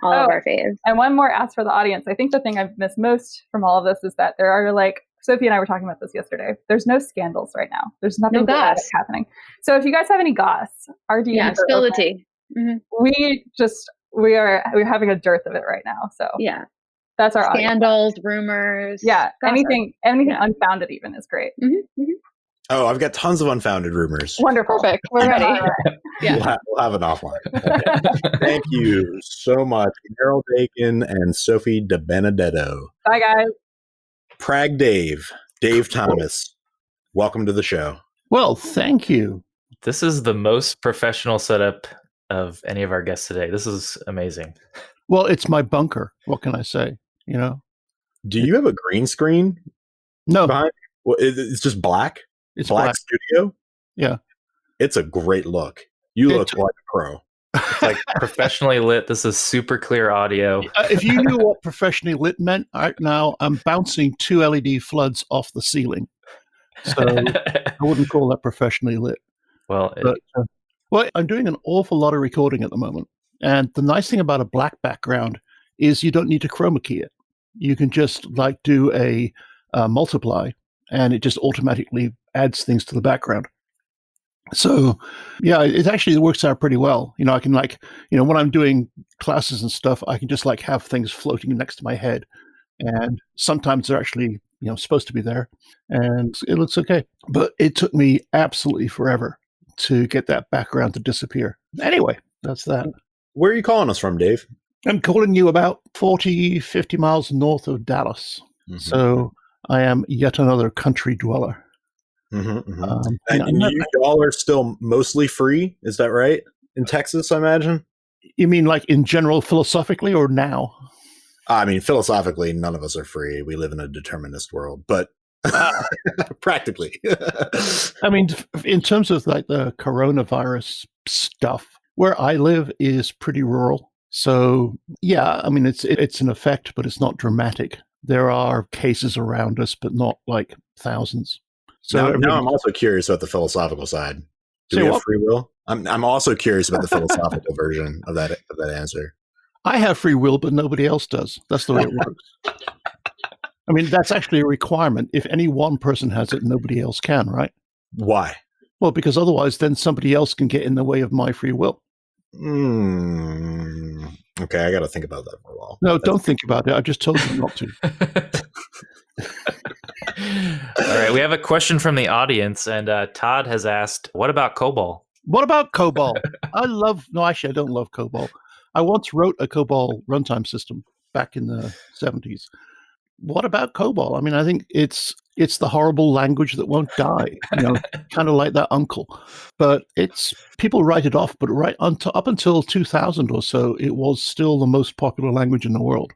All of our faves. And one more ask for the audience. I think the thing I've missed most from all of this is that there are like, Sophie and I were talking about this yesterday. There's no scandals right now. There's nothing bad happening. So if you guys have any goss, RD, spill the tea. Mm-hmm. We're having a dearth of it right now. So yeah, that's our scandals, audience. rumors. Yeah, gossip. anything unfounded even is great. Mm-hmm. Mm-hmm. Oh, I've got tons of unfounded rumors. Wonderful. Perfect. We're ready. Yeah. We'll have an offline. Okay. Thank you so much, Meryl Dakin and Sophie DeBenedetto. Bye, guys. Prag Dave Thomas, welcome to the show. Well, thank you. This is the most professional setup of any of our guests today. This is amazing. Well, it's my bunker. What can I say? You know? Do you have a green screen? No. Behind? Well, it's just black? It's black studio? Yeah. It's a great look. You look like a pro. It's like professionally lit. This is super clear audio. If you knew what professionally lit meant, right now I'm bouncing 2 LED floods off the ceiling. So I wouldn't call that professionally lit. Well, I'm doing an awful lot of recording at the moment. And the nice thing about a black background is you don't need to chroma key it. You can just like do a multiply and it just automatically adds things to the background. So, yeah, it actually works out pretty well. You know, I can when I'm doing classes and stuff, I can just like have things floating next to my head. And sometimes they're actually, supposed to be there. And it looks okay. But it took me absolutely forever to get that background to disappear. Anyway, that's that. Where are you calling us from, Dave? I'm calling you about 40, 50 miles north of Dallas. Mm-hmm. So I am yet another country dweller. Mm-hmm, mm-hmm. And you all are still mostly free, is that right? In Texas, I imagine? You mean like in general philosophically or now? I mean, philosophically, none of us are free. We live in a determinist world, but practically. I mean, in terms of like the coronavirus stuff, where I live is pretty rural. So, yeah, I mean, it's an effect, but it's not dramatic. There are cases around us, but not like thousands. So now I'm also curious about the philosophical side. Do we have free will? I'm also curious about the philosophical version of that answer. I have free will, but nobody else does. That's the way it works. I mean, that's actually a requirement. If any one person has it, nobody else can, right? Why? Well, because otherwise then somebody else can get in the way of my free will. Okay, I got to think about that for a while. No, don't think about it. I just told you not to. All right, we have a question from the audience, and Todd has asked, what about COBOL? What about COBOL? I don't love COBOL. I once wrote a COBOL runtime system back in the 70s. What about COBOL? I mean, I think it's the horrible language that won't die, kind of like that uncle. But people write it off, but up until 2000 or so, it was still the most popular language in the world.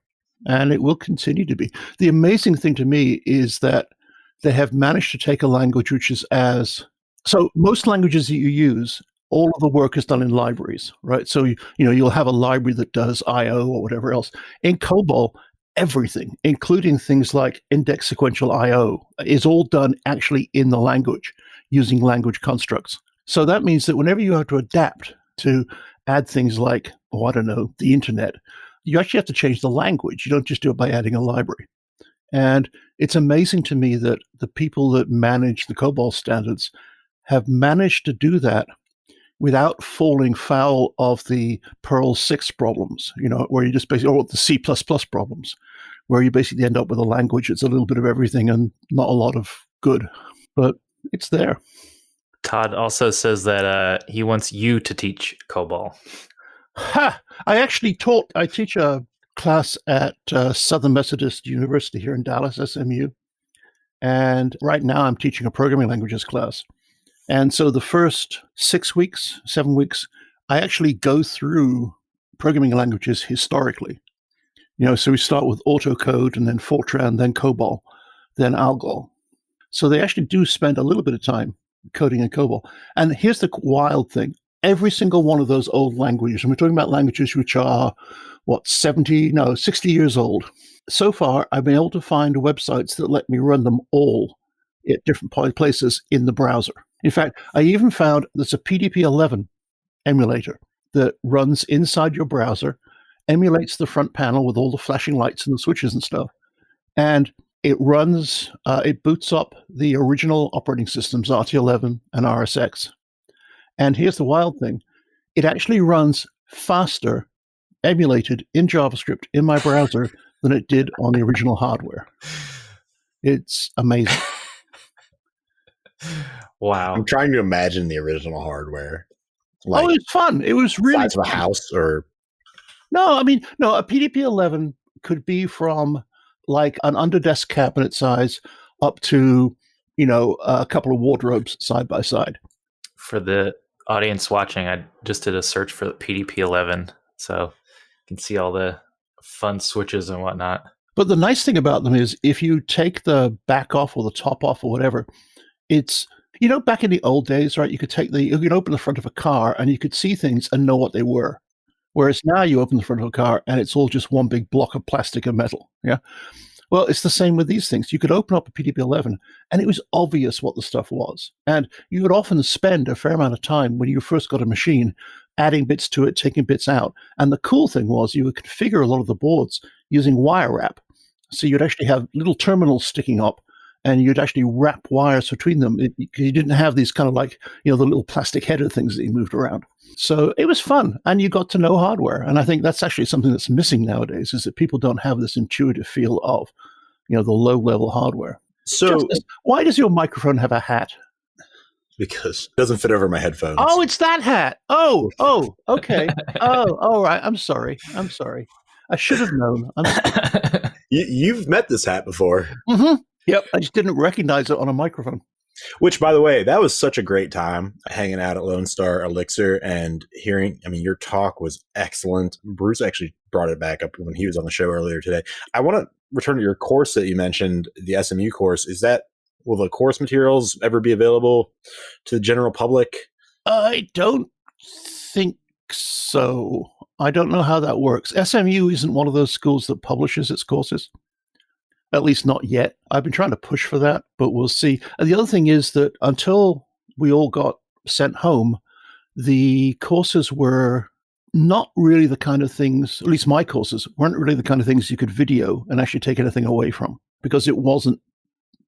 And it will continue to be. The amazing thing to me is that they have managed to take a language which is so most languages that you use, all of the work is done in libraries, right? So, you'll have a library that does I/O or whatever else. In COBOL, everything, including things like index sequential I/O, is all done actually in the language using language constructs. So that means that whenever you have to adapt to add things like, I don't know, the internet. You actually have to change the language. You don't just do it by adding a library. And it's amazing to me that the people that manage the COBOL standards have managed to do that without falling foul of the Perl 6 problems, where you just basically, or the C++ problems, where you basically end up with a language that's a little bit of everything and not a lot of good. But it's there. Todd also says that he wants you to teach COBOL. Ha! I teach a class at Southern Methodist University here in Dallas, SMU. And right now I'm teaching a programming languages class. And so the first 7 weeks, I actually go through programming languages historically. So we start with autocode and then Fortran, then COBOL, then Algol. So they actually do spend a little bit of time coding in COBOL. And here's the wild thing. Every single one of those old languages, and we're talking about languages which are, 60 years old. So far, I've been able to find websites that let me run them all at different places in the browser. In fact, I even found there's a PDP-11 emulator that runs inside your browser, emulates the front panel with all the flashing lights and the switches and stuff, and it boots up the original operating systems, RT11 and RSX. And here's the wild thing. It actually runs faster, emulated in JavaScript in my browser than it did on the original hardware. It's amazing. Wow. I'm trying to imagine the original hardware. It was fun. It was really size of a house or... No, a PDP-11 could be from like an under-desk cabinet size up to, a couple of wardrobes side by side. For the audience watching, I just did a search for the PDP-11, so you can see all the fun switches and whatnot. But the nice thing about them is if you take the back off or the top off or whatever, it's, back in the old days, right, you could open the front of a car and you could see things and know what they were. Whereas now you open the front of a car and it's all just one big block of plastic and metal. Yeah. Well, it's the same with these things. You could open up a PDP-11 and it was obvious what the stuff was. And you would often spend a fair amount of time when you first got a machine adding bits to it, taking bits out. And the cool thing was you would configure a lot of the boards using wire wrap. So you'd actually have little terminals sticking up and you'd actually wrap wires between them. You didn't have these kind of like, the little plastic header things that you moved around. So it was fun, and you got to know hardware. And I think that's actually something that's missing nowadays, is that people don't have this intuitive feel of, the low-level hardware. So Justice, why does your microphone have a hat? Because it doesn't fit over my headphones. Oh, it's that hat. Oh, okay. Oh, all right. I'm sorry. I should have known. You've met this hat before. Mm-hmm. Yep, I just didn't recognize it on a microphone. Which, by the way, that was such a great time hanging out at Lone Star Elixir and hearing, your talk was excellent. Bruce actually brought it back up when he was on the show earlier today. I want to return to your course that you mentioned, the SMU course. Will the course materials ever be available to the general public? I don't think so. I don't know how that works. SMU isn't one of those schools that publishes its courses. At least not yet. I've been trying to push for that, but we'll see. And the other thing is that until we all got sent home, the courses were not really the kind of things, at least my courses, weren't really the kind of things you could video and actually take anything away from, because it wasn't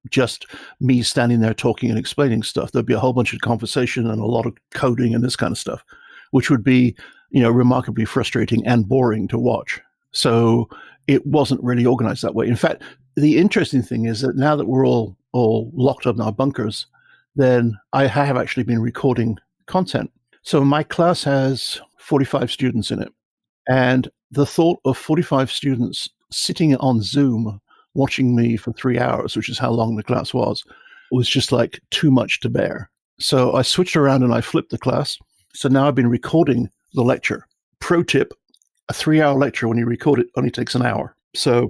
just me standing there talking and explaining stuff. There'd be a whole bunch of conversation and a lot of coding and this kind of stuff, which would be, remarkably frustrating and boring to watch. So it wasn't really organized that way. In fact, the interesting thing is that now that we're all locked up in our bunkers, then I have actually been recording content. So my class has 45 students in it. And the thought of 45 students sitting on Zoom watching me for 3 hours, which is how long the class was just like too much to bear. So I switched around and I flipped the class. So now I've been recording the lecture. Pro tip, a 3-hour lecture, when you record it, only takes an hour. So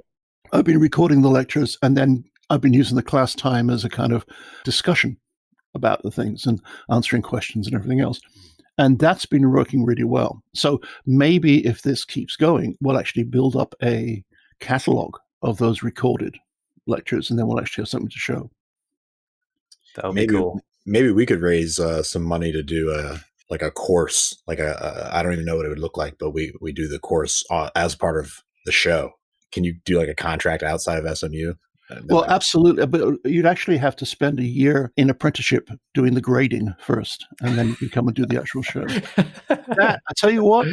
I've been recording the lectures, and then I've been using the class time as a kind of discussion about the things and answering questions and everything else. And that's been working really well. So maybe if this keeps going, we'll actually build up a catalog of those recorded lectures, and then we'll actually have something to show. That would be cool. Maybe we could raise some money to do like a course, like I don't even know what it would look like, but we do the course as part of the show. Can you do like a contract outside of SMU? Well, absolutely. But you'd actually have to spend a year in apprenticeship doing the grading first, and then you can come and do the actual show. I tell you what,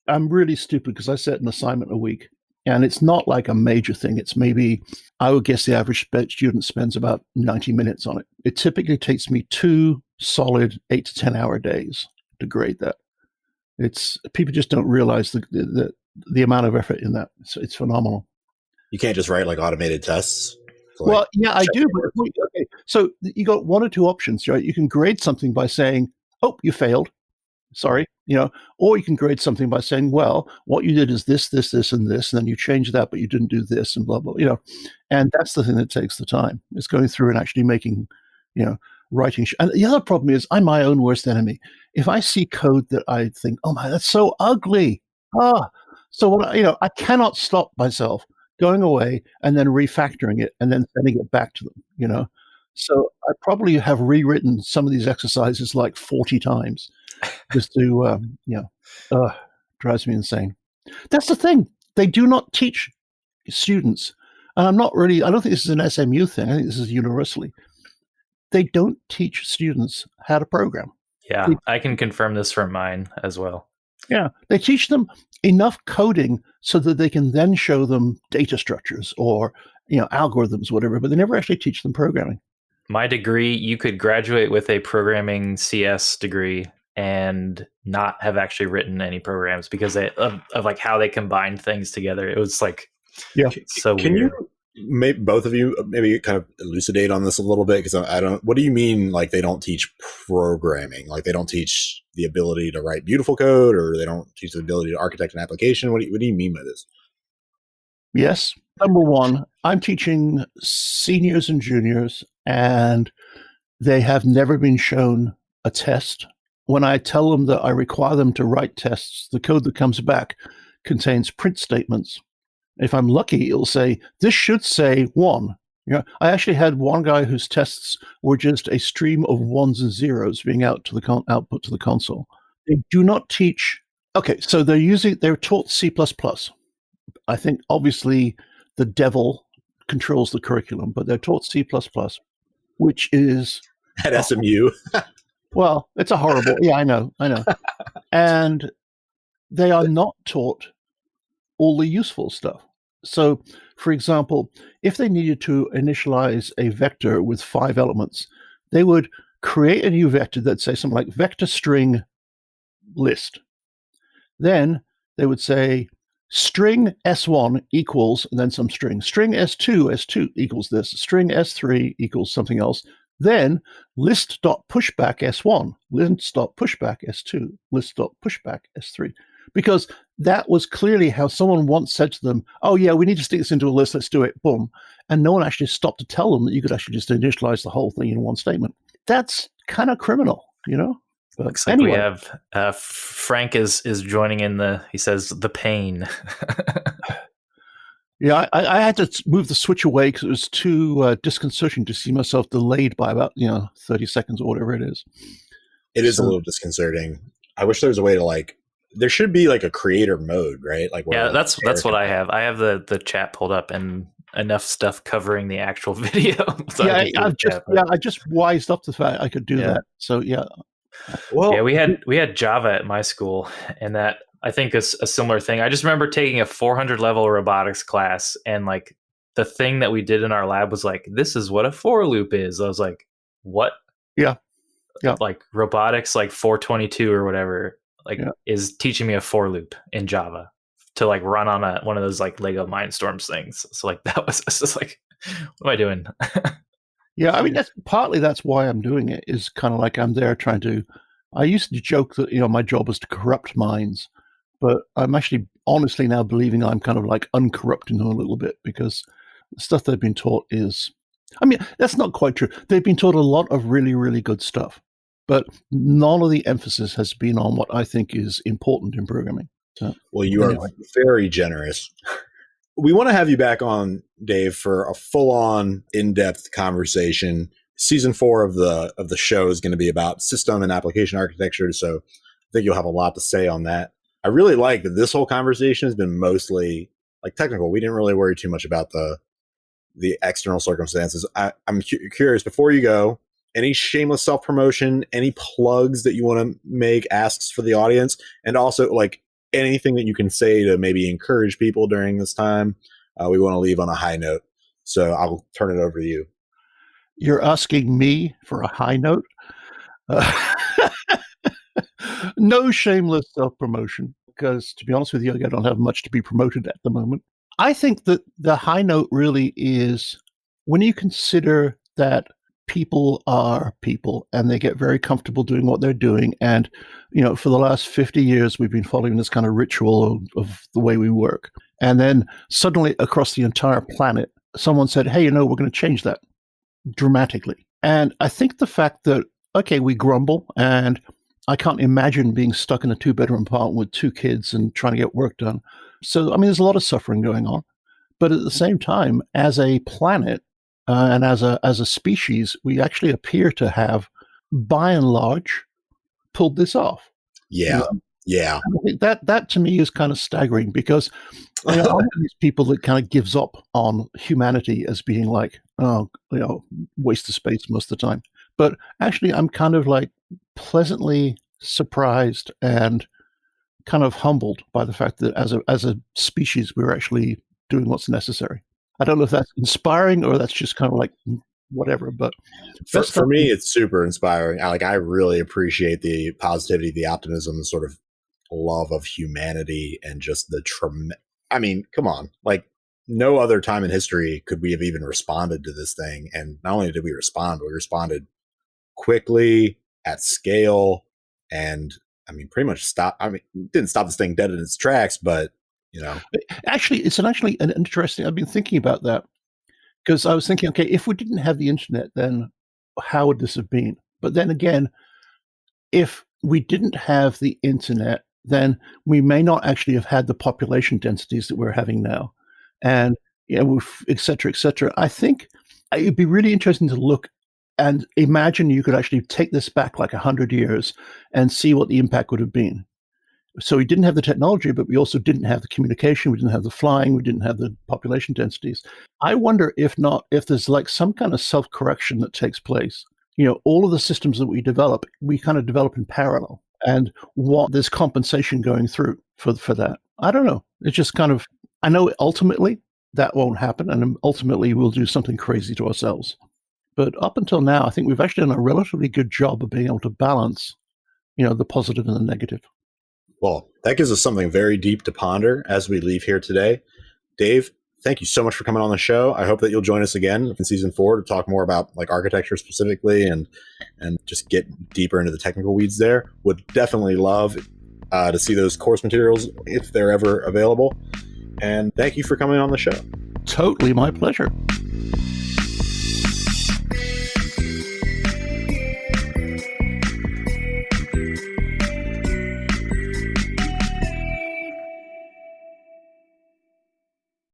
I'm really stupid because I set an assignment a week, and it's not like a major thing. It's maybe, I would guess the average student spends about 90 minutes on it. It typically takes me 2 solid 8 to 10 hour days to grade that. People just don't realize the amount of effort in that. It's phenomenal. You can't just write like automated tests. Well, yeah, I do. But, okay. So you got 1 or 2 options, right? You can grade something by saying, "Oh, you failed. Sorry," or you can grade something by saying, "Well, what you did is this, this, this, and this, and then you changed that, but you didn't do this," and blah blah. And that's the thing that takes the time. It's going through and actually making, writing. And the other problem is, I'm my own worst enemy. If I see code that I think, "Oh my, that's so ugly," so what? I cannot stop myself going away and then refactoring it and then sending it back to them, So I probably have rewritten some of these exercises like 40 times just to, drives me insane. That's the thing. They do not teach students. And I don't think this is an SMU thing. I think this is universally. They don't teach students how to program. Yeah, I can confirm this from mine as well. Yeah, they teach them enough coding so that they can then show them data structures or algorithms, whatever, but they never actually teach them programming. My degree, you could graduate with a programming CS degree and not have actually written any programs because of like how they combined things together. It was like so can weird. You both of you maybe kind of elucidate on this a little bit? Because I don't. What do you mean? Like they don't teach programming? Like they don't teach the ability to write beautiful code, or they don't teach the ability to architect an application? What do you mean by this? Yes. Number one, I'm teaching seniors and juniors, and they have never been shown a test. When I tell them that I require them to write tests, the code that comes back contains print statements. If I'm lucky, it'll say, "This should say 1." I actually had one guy whose tests were just a stream of 1s and 0s being output to the console. They do not teach. Okay, so they're taught C++. I think obviously the devil controls the curriculum, but they're taught C++, which is at SMU. Well, it's a horrible. Yeah, I know. And they are not taught all the useful stuff. So, for example, if they needed to initialize a vector with 5 elements, they would create a new vector that say something like vector string list. Then they would say string S1 equals, and then some string S2 equals this, string S3 equals something else. Then list.pushback S1, list.pushback S2, list.pushback S3. Because that was clearly how someone once said to them, "Oh yeah, we need to stick this into a list, let's do it," boom. And no one actually stopped to tell them that you could actually just initialize the whole thing in one statement. That's kind of criminal, But looks like anyway. We have Frank is joining in he says the pain. Yeah, I had to move the switch away because it was too disconcerting to see myself delayed by about 30 seconds or whatever it is. It is a little disconcerting. I wish there was a way to there should be like a creator mode, right? Like that's what I have. I have the chat pulled up and enough stuff covering the actual video. So I just wised up to the fact I could do that. So yeah. Well, yeah, we had Java at my school, and that I think is a similar thing. I just remember taking a 400 level robotics class, and like the thing that we did in our lab was like, "This is what a for loop is." I was like, "What?" Yeah. Like robotics, like 422 or whatever, is teaching me a for loop in Java to like run on one of those like Lego Mindstorms things. So like that was just like, what am I doing? Yeah, I mean that's why I'm doing it. Is kind of like I'm there trying to. I used to joke that my job is to corrupt minds, but I'm actually honestly now believing I'm kind of like uncorrupting them a little bit because the stuff they've been taught is. I mean, that's not quite true. They've been taught a lot of really, really good stuff, but none of the emphasis has been on what I think is important in programming. So, well, you are very generous. We want to have you back on, Dave, for a full-on, in-depth conversation. Season 4 of the show is going to be about system and application architecture. So think you'll have a lot to say on that. I really like that this whole conversation has been mostly like technical. We didn't really worry too much about the external circumstances. I'm curious, before you go, any shameless self-promotion, any plugs that you want to make, asks for the audience, and also like anything that you can say to maybe encourage people during this time. We want to leave on a high note. So I'll turn it over to you. You're asking me for a high note? No shameless self-promotion, because to be honest with you, I don't have much to be promoted at the moment. I think that the high note really is when you consider that people are people and they get very comfortable doing what they're doing. And, for the last 50 years, we've been following this kind of ritual of the way we work. And then suddenly across the entire planet, someone said, hey, we're going to change that dramatically. And I think the fact that, okay, we grumble, and I can't imagine being stuck in a 2-bedroom apartment with 2 kids and trying to get work done. So, there's a lot of suffering going on. But at the same time, as a planet and as a species, we actually appear to have, by and large, pulled this off. Yeah. Yeah. I think that to me is kind of staggering, because I'm one of these people that kind of gives up on humanity as being like, waste of space most of the time. But actually, I'm kind of like pleasantly surprised and kind of humbled by the fact that as a species, we're actually doing what's necessary. I don't know if that's inspiring or that's just kind of like whatever, but for me, it's super inspiring. I really appreciate the positivity, the optimism, the sort of love of humanity, and just the come on, like no other time in history could we have even responded to this thing. And not only did we respond, but we responded quickly, at scale, and pretty much didn't stop this thing dead in its tracks, but actually, it's actually an interesting. I've been thinking about that, because I was thinking, okay, if we didn't have the internet, then how would this have been? But then again, if we didn't have the internet, then we may not actually have had the population densities that we're having now, and et cetera, et cetera. I think it'd be really interesting to look and imagine you could actually take this back like 100 years and see what the impact would have been. So we didn't have the technology, but we also didn't have the communication. We didn't have the flying. We didn't have the population densities. I wonder if there's like some kind of self-correction that takes place. All of the systems that we develop, we kind of develop in parallel, and what there's compensation going through for that. I don't know. It's just kind of, I know ultimately that won't happen, and ultimately we'll do something crazy to ourselves. But up until now, I think we've actually done a relatively good job of being able to balance, the positive and the negative. Well, that gives us something very deep to ponder as we leave here today. Dave, thank you so much for coming on the show. I hope that you'll join us again in season 4 to talk more about like architecture specifically and just get deeper into the technical weeds there. Would definitely love to see those course materials if they're ever available. And thank you for coming on the show. Totally my pleasure.